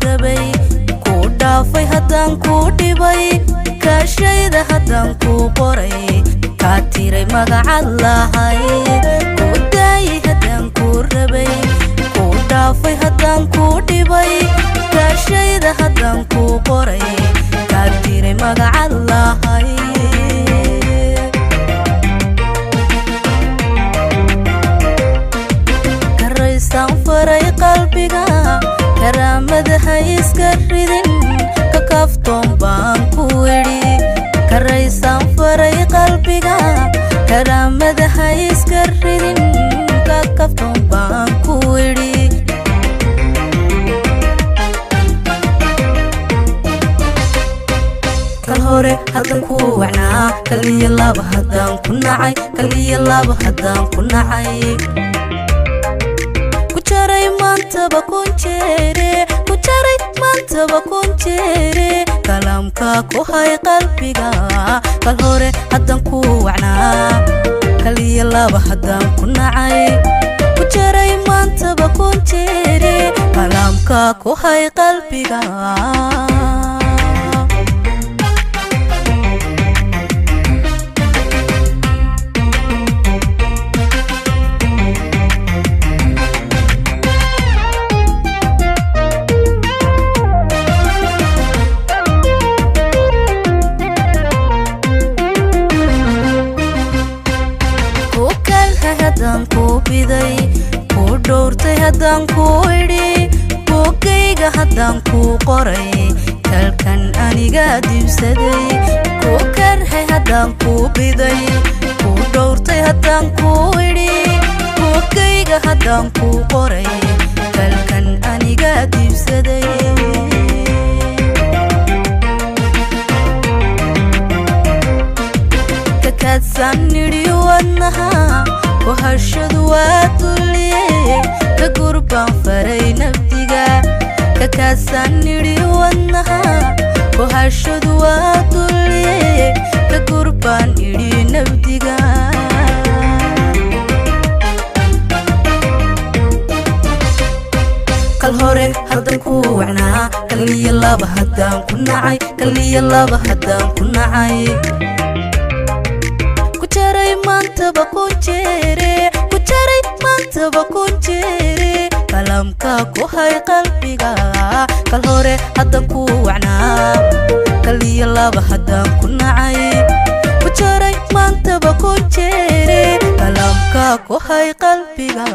rabay ku dhaafay haddaan ku dhibay kaashayda haddaan ku qoray ka tiray magacaad lahayd ku daayay haddaan ku rabay ku dhaafay haddaan ku dhibay kaashayda haddaan ku qoray ka tiray magacaad lahayd karaysaan faray qalbiga karaamada ha iska ridin ka kaftoon baan ku idhi karaysaan faray qalbiga karaamada ha iska ridin ka kaftoon baan ku idhi kal hore haddaan ku wacnaa kaliya laba haddaan ku nacay kaliya laba haddaan ku nacay kujaray maantaba kunjeere kujaray maantaba kunjeere kalaamka ku hay qalbiga kal hore haddaan ku wacnaa kaliya laba haddaan ku nacay kujaray maantaba kunjeere kalaamka ku hay qalbiga haddaan ku biday ku dhowrtay haddaan ku idhi buugayga haddaan ku qoray kalkan aniga dibsaday ku karhay haddaan ku biday ku dhowrtay haddaan ku idhi buugayga haddaan ku qoray kalkan aniga dibsaday kakaadsaan nidhi wadnaha وهالشدو واتولي كقربان فري نبديغا ككاسان نري وانها وهالشدو واتولي كقربان نري نبديغا كالهوري هردان كوعنا كاللي يلابا هدان كنعي كاللي يلابا هدان كنعي kujaray maantaba kunjeere kujaray maantaba kunjeere kalaamka ku hay qalbiga kal hore haddaan ku wacnaa kaliya laba haddaan ku nacay kujaray maantaba kunjeere kalaamka ku hay qalbiga